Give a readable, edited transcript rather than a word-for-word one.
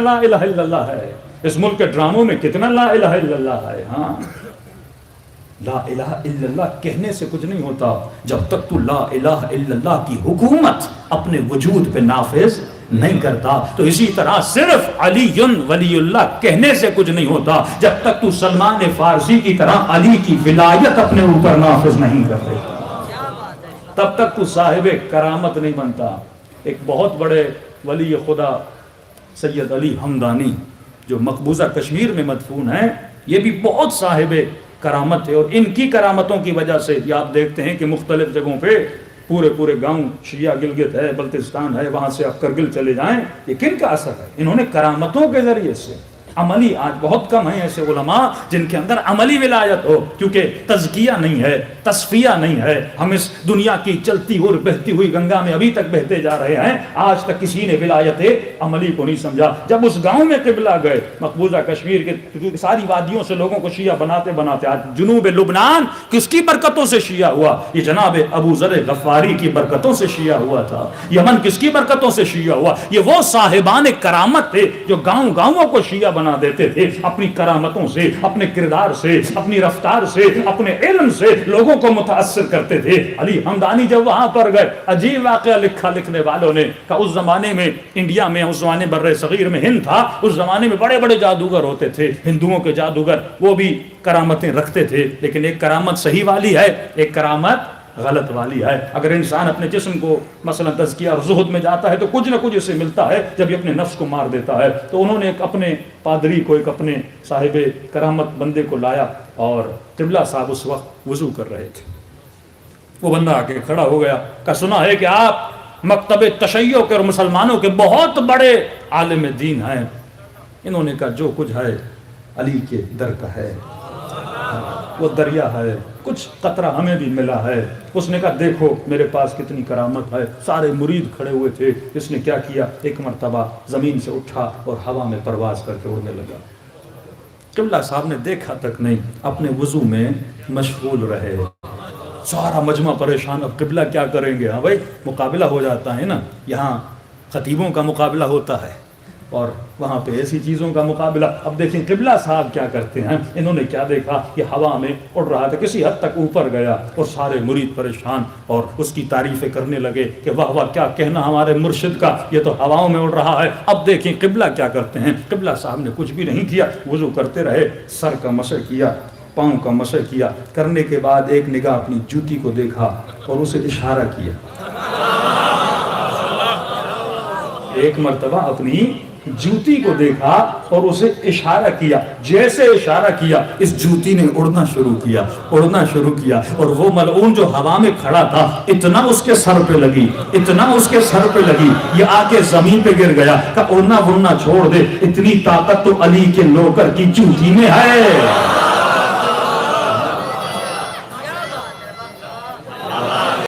لا الہ الا اللہ ہے، اس ملک کے ڈراموں میں کتنا لا الہ الا اللہ ہے. ہاں لا الہ الا اللہ کہنے سے کچھ نہیں ہوتا جب تک تو لا الہ الا اللہ کی حکومت اپنے وجود پہ نافذ نہیں کرتا. تو اسی طرح صرف علی ولی اللہ کہنے سے کچھ نہیں ہوتا جب تک تو سلمان فارسی کی طرح علی کی ولایت اپنے اوپر نافذ نہیں کر دیتا، تب تک تو صاحب کرامت نہیں بنتا. ایک بہت بڑے ولی خدا سید علی ہمدانی جو مقبوضہ کشمیر میں مدفون ہیں، یہ بھی بہت صاحب کرامت ہے، اور ان کی کرامتوں کی وجہ سے یہ آپ دیکھتے ہیں کہ مختلف جگہوں پہ پورے گاؤں شیعہ گلگت ہے، بلتستان ہے، وہاں سے آپ کرگل چلے جائیں، یہ کن کا اثر ہے؟ انہوں نے کرامتوں کے ذریعے سے عملی، آج بہت کم ہیں ایسے علماء جن کے اندر عملی ولایت ہو، کیونکہ تزکیہ نہیں ہے، تصفیہ نہیں ہے. ہم اس دنیا کی چلتی اور بہتی ہوئی گنگا میں ابھی تک بہتے جا رہے ہیں، آج تک کسی نے ولایت عملی کو نہیں سمجھا. جب اس گاؤں میں قبلہ گئے، مقبوضہ کشمیر کے ساری وادیوں سے لوگوں کو شیعہ بناتے بناتے آج جنوب لبنان کس کی برکتوں سے شیعہ ہوا؟ یہ جناب ابو ذر غفاری کی برکتوں سے شیعہ ہوا تھا. یمن کس کی برکتوں سے شیعہ ہوا؟ یہ وہ صاحبان کرامت تھے جو گاؤں کو شیعہ بنا دیتے تھے، اپنی کرامتوں سے، اپنے کردار سے، اپنی رفتار سے، اپنے علم سے لوگوں کو متاثر کرتے تھے. علی ہمدانی جب وہاں پر گئے، عجیب واقعہ لکھا لکھنے والوں نے کہ اس زمانے میں انڈیا میں، اس زمانے بر صغیر میں ہند تھا، اس زمانے میں بڑے بڑے جادوگر ہوتے تھے، ہندوؤں کے جادوگر، وہ بھی کرامتیں رکھتے تھے، لیکن ایک کرامت صحیح والی ہے، ایک کرامت غلط والی ہے. اگر انسان اپنے جسم کو مثلا تزکیہ اور زہد میں جاتا ہے تو کچھ نہ کچھ اسے ملتا ہے جب یہ اپنے نفس کو مار دیتا ہے. تو انہوں نے ایک اپنے پادری کو، ایک اپنے صاحب کرامت بندے کو لایا، اور قبلہ صاحب اس وقت وضو کر رہے تھے. وہ بندہ آ کے کھڑا ہو گیا کہ سنا ہے کہ آپ مکتب تشیع کے اور مسلمانوں کے بہت بڑے عالم دین ہیں. انہوں نے کہا جو کچھ ہے علی کے در کا ہے، وہ دریا ہے، کچھ قطرہ ہمیں بھی ملا ہے. اس نے کہا دیکھو میرے پاس کتنی کرامت ہے. سارے مرید کھڑے ہوئے تھے. اس نے کیا کیا؟ ایک مرتبہ زمین سے اٹھا اور ہوا میں پرواز کر کے اڑنے لگا. قبلہ صاحب نے دیکھا تک نہیں، اپنے وضو میں مشغول رہے. سارا مجمع پریشان، اب قبلہ کیا کریں گے؟ ہاں بھائی مقابلہ ہو جاتا ہے نا، یہاں خطیبوں کا مقابلہ ہوتا ہے اور وہاں پہ ایسی چیزوں کا مقابلہ. اب دیکھیں قبلہ صاحب کیا کرتے ہیں. انہوں نے کیا دیکھا کہ ہوا میں اڑ رہا تھا، کسی حد تک اوپر گیا، اور سارے مرید پریشان اور اس کی تعریفیں کرنے لگے کہ واہ واہ کیا کہنا ہمارے مرشد کا، یہ تو ہواؤں میں اڑ رہا ہے. اب دیکھیں قبلہ کیا کرتے ہیں. قبلہ صاحب نے کچھ بھی نہیں کیا، وضو کرتے رہے، سر کا مسح کیا، پاؤں کا مسح کیا، کرنے کے بعد ایک نگاہ اپنی جوتی کو دیکھا اور اسے اشارہ کیا. ایک مرتبہ اپنی جوتی کو دیکھا اور اسے اشارہ کیا. جیسے اشارہ کیا اس جوتی نے اڑنا شروع کیا، اور وہ ملعون جو ہوا میں کھڑا تھا اتنا اس کے سر پہ لگی، یہ آ کے زمین پہ گر گیا کہ اڑنا چھوڑ دے، اتنی طاقت تو علی کے نوکر کی جوتی میں ہے.